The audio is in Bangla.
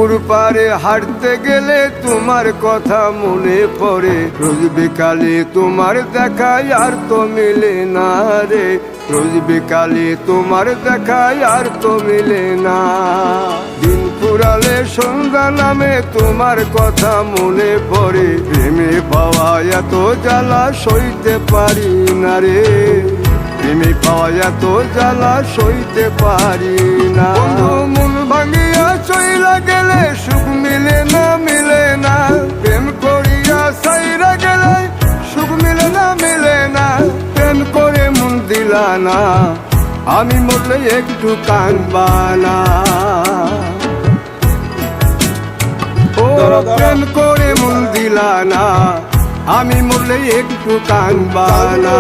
পুকুর পাড়ে হাঁটতে গেলে তোমার কথা মনে পড়ে, রোজ বিকালে তোমার দেখায় আর তো মিলে না রে, রোজ বিকালে তোমার দেখায় আর তো মিলে না। দিন ফুরালে সন্ধ্যা নামে তোমার কথা মনে পড়ে, প্রেমে পাওয়া এত জ্বালা সইতে পারি না রে, প্রেমে পাওয়া এত জ্বালা সইতে পারি না। মন ভাঙিয়া চইলা গেলে সুখ মিলে না, মিলে না, প্রেম করিয়া সাইরা গেলে সুখ মিলে না, মিলে না, প্রেম করে মন দিলা না, আমি মরলে একটু কাঁদবা না। ও প্রেম করে মন দিলা না, আমি মরলে একটু কাঁদবা না।